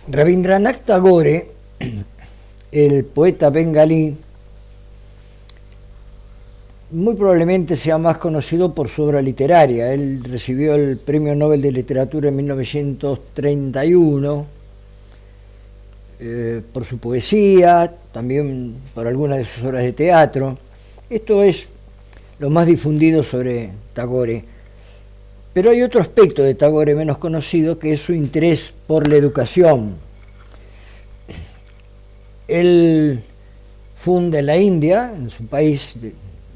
Rabindranath Tagore, el poeta bengalí, muy probablemente sea más conocido por su obra literaria. Él recibió el Premio Nobel de Literatura en 1931 por su poesía, también por algunas de sus obras de teatro. Esto es lo más difundido sobre Tagore. Pero hay otro aspecto de Tagore menos conocido, que es su interés por la educación. Él funda en la India, en su país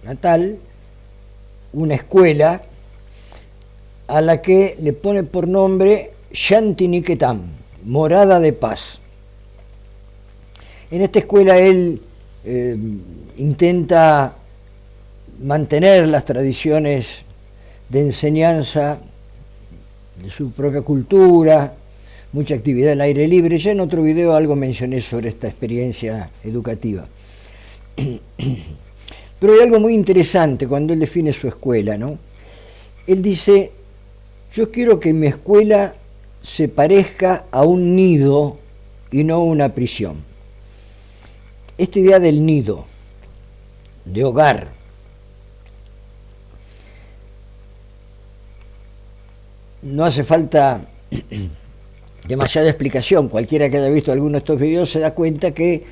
natal, una escuela a la que le pone por nombre Shantiniketan, morada de paz. En esta escuela él intenta mantener las tradiciones de enseñanza de su propia cultura, mucha actividad al aire libre. Ya en otro video algo mencioné sobre esta experiencia educativa. Pero hay algo muy interesante cuando él define su escuela, ¿no? Él dice: yo quiero que mi escuela se parezca a un nido y no una prisión. Esta idea del nido, de hogar, no hace falta demasiada explicación. Cualquiera que haya visto alguno de estos videos se da cuenta que,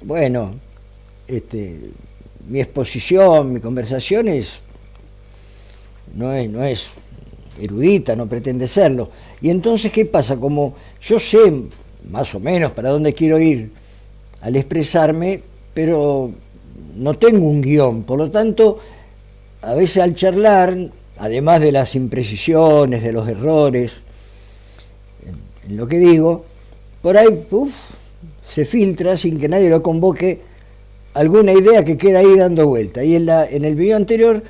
bueno, mi exposición, mi conversación no es erudita, no pretende serlo. Y entonces, ¿qué pasa? Como yo sé más o menos para dónde quiero ir al expresarme, pero no tengo un guión, por lo tanto, a veces al charlar, además de las imprecisiones, de los errores en lo que digo, por ahí se filtra sin que nadie lo convoque alguna idea que queda ahí dando vuelta. Y en el video anterior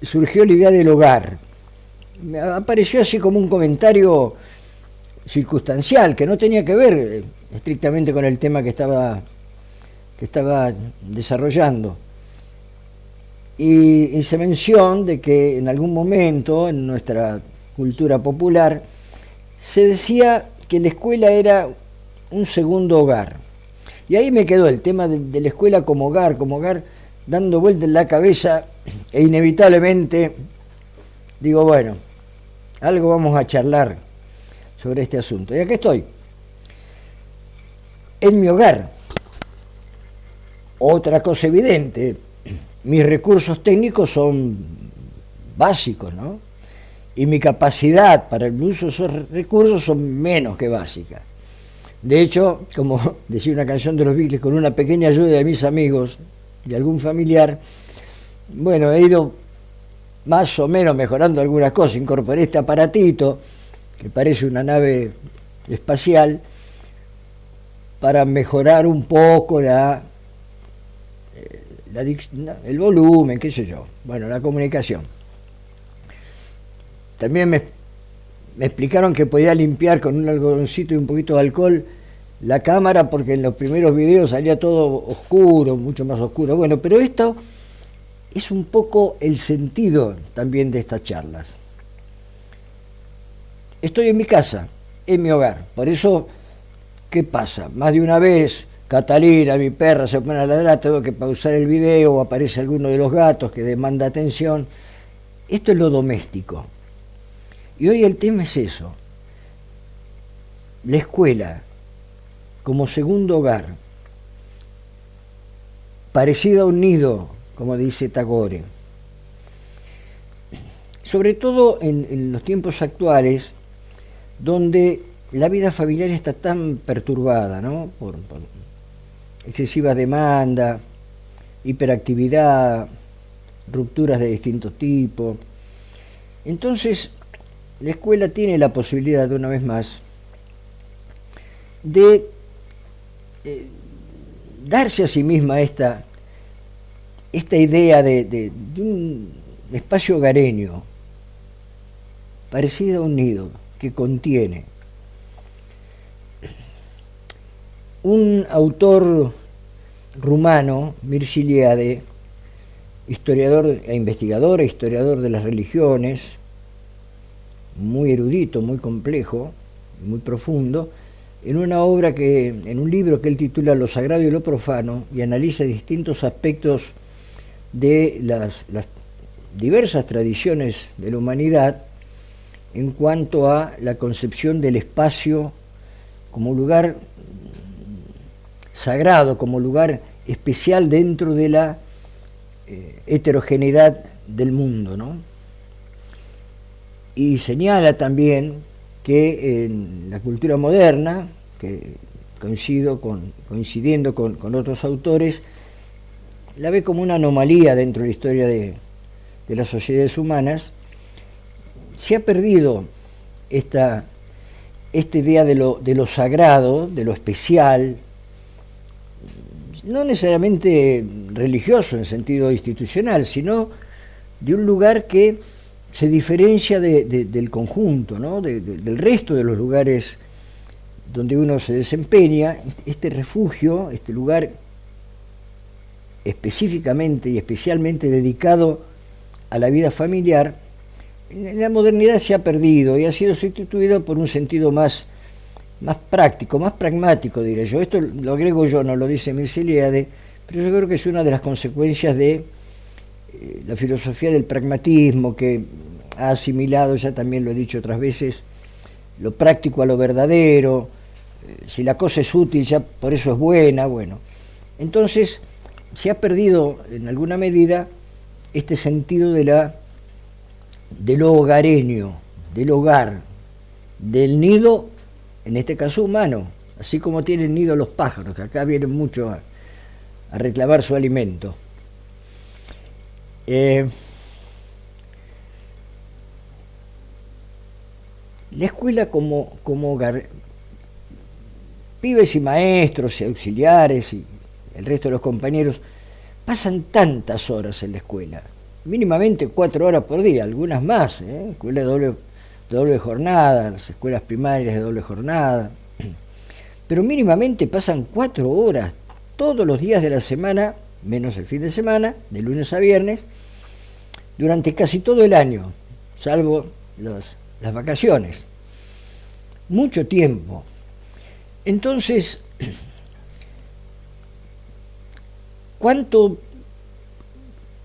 surgió la idea del hogar. Me apareció así como un comentario circunstancial, que no tenía que ver estrictamente con el tema que estaba desarrollando. Y hice mención de que en algún momento en nuestra cultura popular se decía que la escuela era un segundo hogar. Y ahí me quedó el tema de la escuela como hogar, dando vuelta en la cabeza, e inevitablemente digo, bueno, algo vamos a charlar sobre este asunto. Y aquí estoy, en mi hogar. Otra cosa evidente, mis recursos técnicos son básicos, ¿no? Y mi capacidad para el uso de esos recursos son menos que básicas. De hecho, como decía una canción de los Beatles, con una pequeña ayuda de mis amigos y algún familiar, bueno, he ido más o menos mejorando algunas cosas. Incorporé este aparatito, que parece una nave espacial, para mejorar un poco el volumen, qué sé yo, bueno, la comunicación. También me explicaron que podía limpiar con un algodoncito y un poquito de alcohol la cámara, porque en los primeros videos salía todo oscuro, mucho más oscuro. Bueno, pero esto es un poco el sentido también de estas charlas. Estoy en mi casa, en mi hogar. Por eso, ¿qué pasa? Más de una vez Catalina, mi perra, se pone a ladrar, tengo que pausar el video, o aparece alguno de los gatos que demanda atención. Esto es lo doméstico. Y hoy el tema es eso: la escuela como segundo hogar, parecida a un nido, como dice Tagore. Sobre todo en los tiempos actuales, donde la vida familiar está tan perturbada, ¿no? por excesiva demanda, hiperactividad, rupturas de distintos tipos. Entonces, la escuela tiene la posibilidad, de una vez más, de darse a sí misma esta idea de un espacio hogareño, parecido a un nido, que contiene. Un autor rumano, Mircea Eliade, historiador e investigador e historiador de las religiones, muy erudito, muy complejo, muy profundo, en una obra en un libro que él titula Lo sagrado y lo profano, y analiza distintos aspectos de las diversas tradiciones de la humanidad en cuanto a la concepción del espacio como lugar sagrado, como lugar especial dentro de la heterogeneidad del mundo, ¿no? Y señala también que en la cultura moderna, que coincidiendo con otros autores, la ve como una anomalía dentro de la historia de las sociedades humanas. Se ha perdido esta idea de lo sagrado, de lo especial, no necesariamente religioso en sentido institucional, sino de un lugar que se diferencia del conjunto, ¿no? Del resto de los lugares donde uno se desempeña. Este refugio, este lugar específicamente y especialmente dedicado a la vida familiar, en la modernidad se ha perdido y ha sido sustituido por un sentido más práctico, más pragmático, diré yo. Esto lo agrego yo, no lo dice Mircea Eliade, pero yo creo que es una de las consecuencias de la filosofía del pragmatismo, que ha asimilado, ya también lo he dicho otras veces, lo práctico a lo verdadero. Si la cosa es útil, ya por eso es buena. Bueno, entonces se ha perdido en alguna medida este sentido de lo hogareño, del hogar, del nido, en este caso humano, así como tienen nido los pájaros, que acá vienen mucho a reclamar su alimento. La escuela como hogar, pibes y maestros y auxiliares y el resto de los compañeros pasan tantas horas en la escuela, mínimamente 4 horas por día, algunas más, escuela de doble jornada, las escuelas primarias de doble jornada, pero mínimamente pasan 4 horas todos los días de la semana, menos el fin de semana, de lunes a viernes, durante casi todo el año, salvo las vacaciones. Mucho tiempo. Entonces, ¿cuánto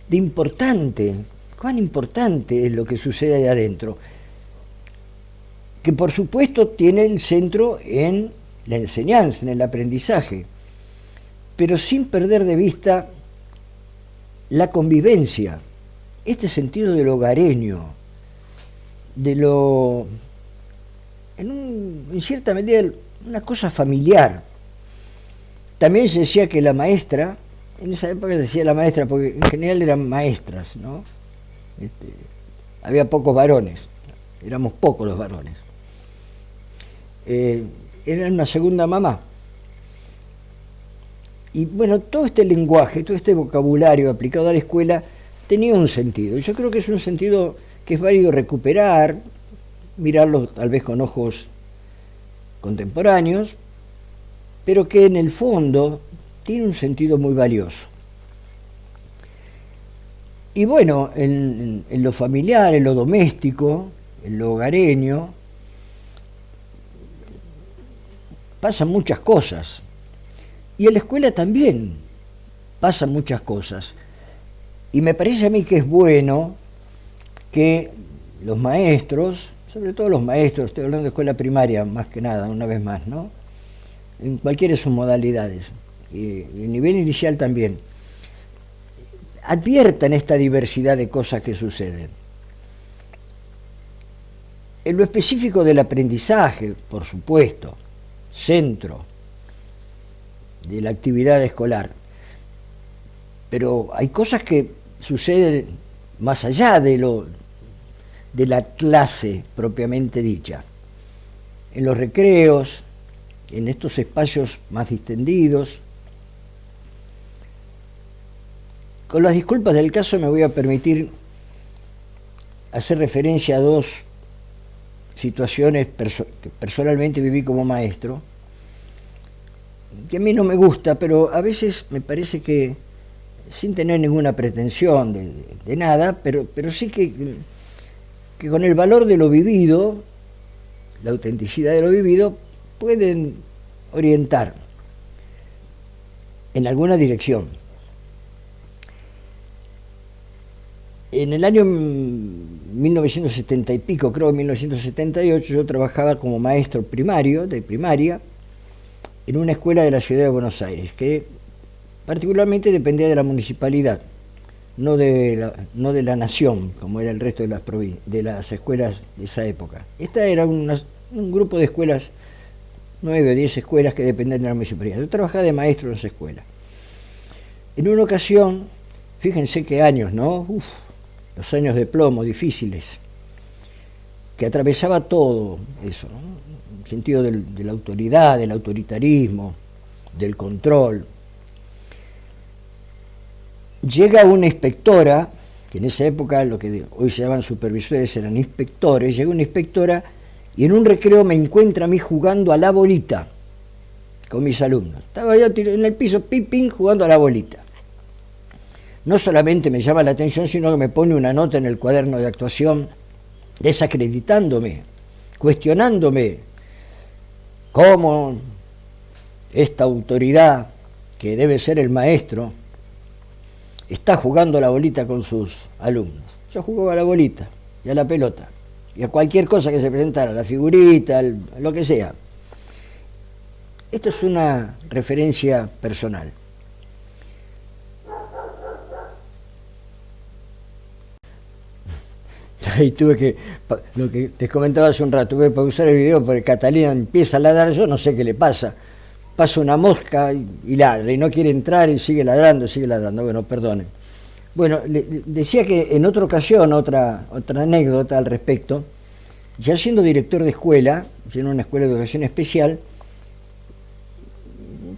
de importante, cuán importante es lo que sucede ahí adentro? Que por supuesto tiene el centro en la enseñanza, en el aprendizaje, pero sin perder de vista la convivencia, este sentido de lo hogareño, de lo, en cierta medida, una cosa familiar. También se decía que la maestra, en esa época se decía la maestra, porque en general eran maestras, ¿no? Había pocos varones, éramos pocos los varones. Era una segunda mamá. Y bueno, todo este lenguaje, todo este vocabulario aplicado a la escuela tenía un sentido. Yo creo que es un sentido que es válido recuperar, mirarlo tal vez con ojos contemporáneos, pero que en el fondo tiene un sentido muy valioso. Y bueno, en lo familiar, en lo doméstico, en lo hogareño, pasan muchas cosas. Y en la escuela también pasan muchas cosas. Y me parece a mí que es bueno que los maestros, sobre todo los maestros, estoy hablando de escuela primaria más que nada, una vez más, ¿no? En cualquiera de sus modalidades, y el nivel inicial también, adviertan esta diversidad de cosas que suceden. En lo específico del aprendizaje, por supuesto, centro de la actividad escolar, pero hay cosas que suceden más allá de la clase propiamente dicha, en los recreos, en estos espacios más distendidos. Con las disculpas del caso me voy a permitir hacer referencia a 2 situaciones que personalmente viví como maestro, que a mí no me gusta, pero a veces me parece que, sin tener ninguna pretensión de nada, pero sí que con el valor de lo vivido, la autenticidad de lo vivido, pueden orientar en alguna dirección. En el año 1970 y pico, creo 1978, yo trabajaba como maestro primario, de primaria, en una escuela de la ciudad de Buenos Aires, que particularmente dependía de la municipalidad, no de la nación, como era el resto de las escuelas de esa época. Esta era un grupo de escuelas, 9 o 10 escuelas que dependían de la municipalidad. Yo trabajaba de maestro en esa escuela. En una ocasión, fíjense qué años, ¿no? Los años de plomo difíciles, que atravesaba todo eso, ¿no? El sentido de la autoridad, del autoritarismo, del control. Llega una inspectora, que en esa época lo que hoy se llaman supervisores eran inspectores, llega una inspectora y en un recreo me encuentra a mí jugando a la bolita con mis alumnos. Estaba yo en el piso, ping, ping, jugando a la bolita. No solamente me llama la atención, sino que me pone una nota en el cuaderno de actuación desacreditándome, cuestionándome cómo esta autoridad, que debe ser el maestro, está jugando a la bolita con sus alumnos. Yo jugaba a la bolita y a la pelota y a cualquier cosa que se presentara, la figurita, lo que sea. Esto es una referencia personal. Y tuve que, lo que les comentaba hace un rato, tuve que pausar el video porque Catalina empieza a ladrar, yo no sé qué le pasa. Pasa una mosca y ladra, y no quiere entrar y sigue ladrando. Bueno, perdonen. Bueno, decía que en otra ocasión, otra anécdota al respecto, ya siendo director de escuela, en una escuela de educación especial,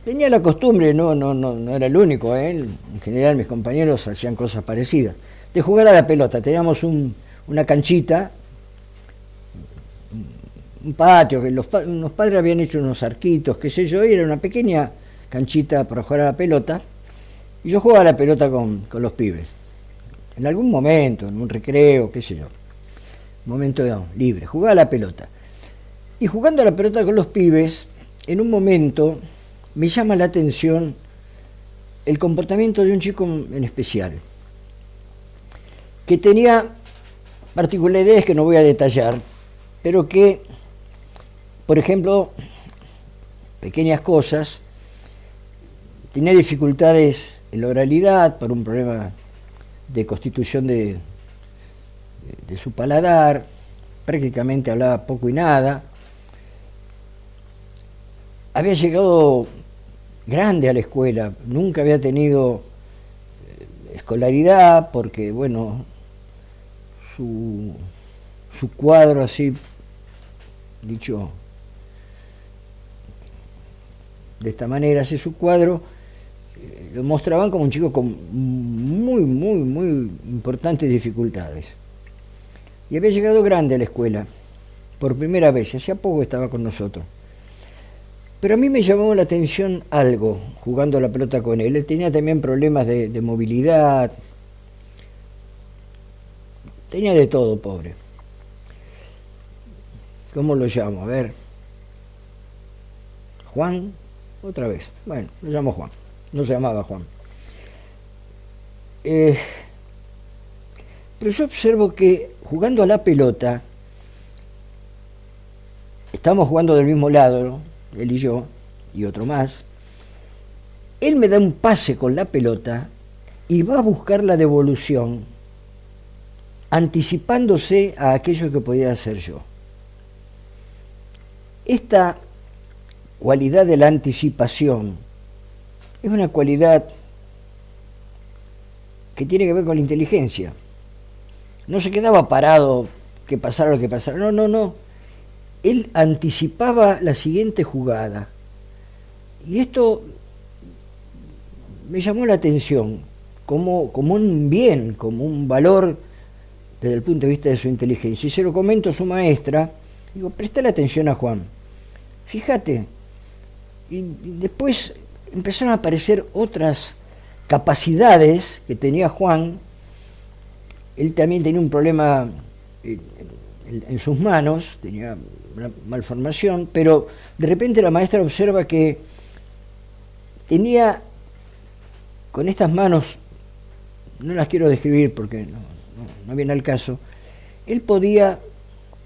tenía la costumbre, no era el único, en general mis compañeros hacían cosas parecidas, de jugar a la pelota. Teníamos una canchita, un patio, que los padres habían hecho unos arquitos, qué sé yo, y era una pequeña canchita para jugar a la pelota, y yo jugaba a la pelota con los pibes. En algún momento, en un recreo, qué sé yo, momento libre, jugaba a la pelota. Y jugando a la pelota con los pibes, en un momento me llama la atención el comportamiento de un chico en especial, que tenía particularidades que no voy a detallar, pero que, por ejemplo, pequeñas cosas, tenía dificultades en la oralidad por un problema de constitución de su paladar, prácticamente hablaba poco y nada. Había llegado grande a la escuela, nunca había tenido escolaridad porque, bueno, su cuadro así, dicho de esta manera, así su cuadro, lo mostraban como un chico con muy importantes dificultades. Y había llegado grande a la escuela, por primera vez, hacía poco estaba con nosotros. Pero a mí me llamó la atención algo, jugando a la pelota con él. Él tenía también problemas de movilidad, tenía de todo, pobre. ¿Cómo lo llamo? A ver. Juan, otra vez. Bueno, lo llamo Juan. No se llamaba Juan. Pero yo observo que jugando a la pelota, estamos jugando del mismo lado, ¿no? Él y yo, y otro más. Él me da un pase con la pelota y va a buscar la devolución, anticipándose a aquello que podía hacer yo. Esta cualidad de la anticipación es una cualidad que tiene que ver con la inteligencia. No se quedaba parado que pasara lo que pasara. No. Él anticipaba la siguiente jugada. Y esto me llamó la atención como un bien, como un valor desde el punto de vista de su inteligencia. Y se lo comento a su maestra, digo, prestale atención a Juan. Fíjate. Y después empezaron a aparecer otras capacidades que tenía Juan. Él también tenía un problema en sus manos, tenía una malformación, pero de repente la maestra observa que tenía con estas manos, no las quiero describir porque no viene al caso, él podía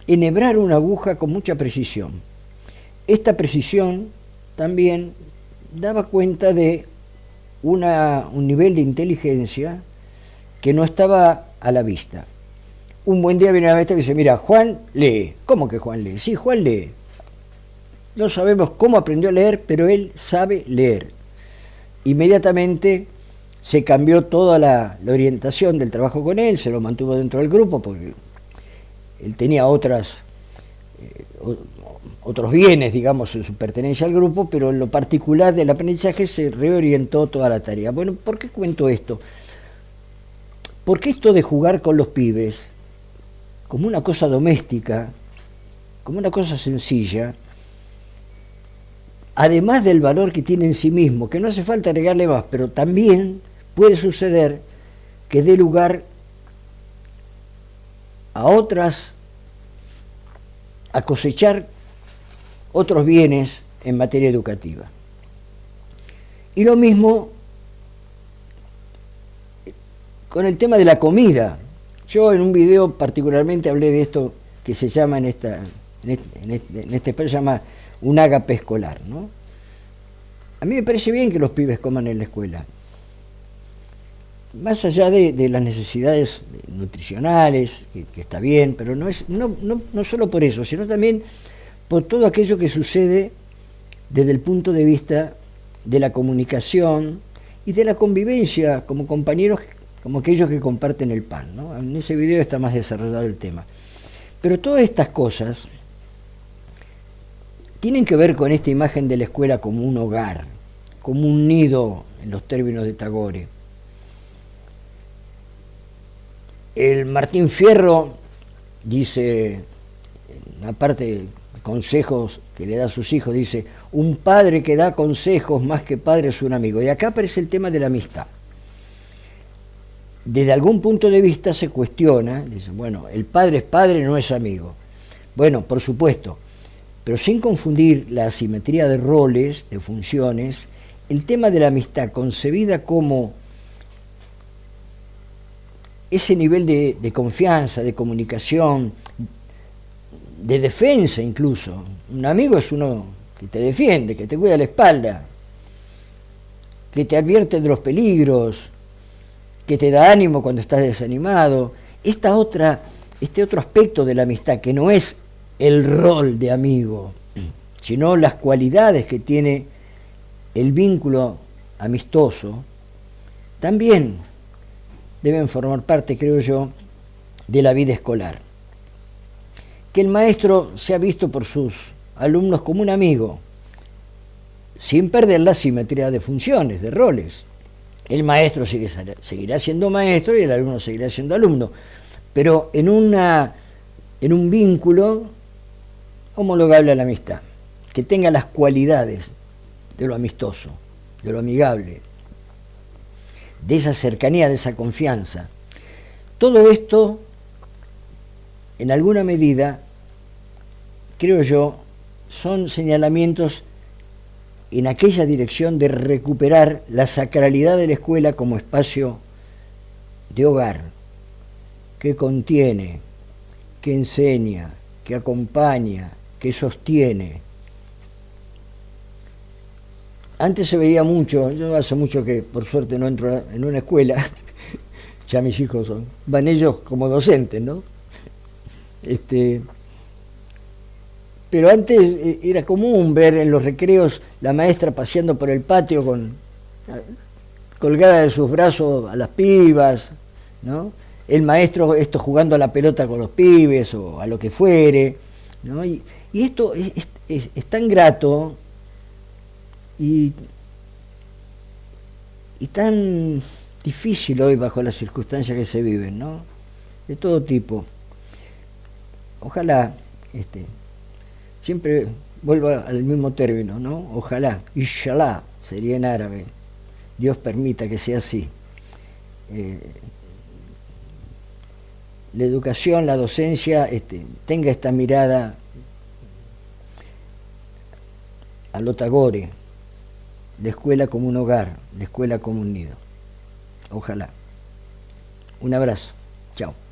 enhebrar una aguja con mucha precisión. Esta precisión también daba cuenta de un nivel de inteligencia que no estaba a la vista. Un buen día viene la maestra y dice, mira, Juan lee. ¿Cómo que Juan lee? Sí, Juan lee. No sabemos cómo aprendió a leer, pero él sabe leer. Inmediatamente se cambió toda la orientación del trabajo con él, se lo mantuvo dentro del grupo porque él tenía otros bienes, digamos, en su pertenencia al grupo, pero en lo particular del aprendizaje se reorientó toda la tarea. Bueno, ¿por qué cuento esto? Porque esto de jugar con los pibes como una cosa doméstica, como una cosa sencilla, además del valor que tiene en sí mismo, que no hace falta agregarle más, pero también puede suceder que dé lugar a cosechar otros bienes en materia educativa. Y lo mismo con el tema de la comida. Yo en un video particularmente hablé de esto que se llama en este espacio se llama un ágape escolar, ¿no? A mí me parece bien que los pibes coman en la escuela, más allá de las necesidades nutricionales, que está bien, pero no solo por eso, sino también por todo aquello que sucede desde el punto de vista de la comunicación y de la convivencia como compañeros, como aquellos que comparten el pan, ¿no? En ese video está más desarrollado el tema. Pero todas estas cosas tienen que ver con esta imagen de la escuela como un hogar, como un nido, en los términos de Tagore. El Martín Fierro dice, aparte de consejos que le da a sus hijos, dice, un padre que da consejos más que padre es un amigo. Y acá aparece el tema de la amistad. Desde algún punto de vista se cuestiona, dice, bueno, el padre es padre, no es amigo. Bueno, por supuesto, pero sin confundir la asimetría de roles, de funciones, el tema de la amistad concebida como ese nivel de confianza, de comunicación, de defensa incluso. Un amigo es uno que te defiende, que te cuida la espalda, que te advierte de los peligros, que te da ánimo cuando estás desanimado. Este otro aspecto de la amistad, que no es el rol de amigo, sino las cualidades que tiene el vínculo amistoso, también deben formar parte, creo yo, de la vida escolar. Que el maestro sea visto por sus alumnos como un amigo, sin perder la simetría de funciones, de roles. El maestro seguirá siendo maestro y el alumno seguirá siendo alumno, pero en un vínculo homologable a la amistad, que tenga las cualidades de lo amistoso, de lo amigable, de esa cercanía, de esa confianza. Todo esto, en alguna medida, creo yo, son señalamientos en aquella dirección de recuperar la sacralidad de la escuela como espacio de hogar, que contiene, que enseña, que acompaña, que sostiene. Antes se veía mucho, yo hace mucho que por suerte no entro en una escuela, ya mis hijos van ellos como docentes, ¿no? Pero antes era común ver en los recreos la maestra paseando por el patio colgada de sus brazos a las pibas, ¿no? El maestro jugando a la pelota con los pibes o a lo que fuere, ¿no? Y esto es tan grato y tan difícil hoy bajo las circunstancias que se viven, ¿no? De todo tipo. Ojalá, siempre vuelvo al mismo término, ¿no? Ojalá, inshallah, sería en árabe. Dios permita que sea así. la educación, la docencia, tenga esta mirada a lo Tagore, la escuela como un hogar, la escuela como un nido. Ojalá. Un abrazo. Chao.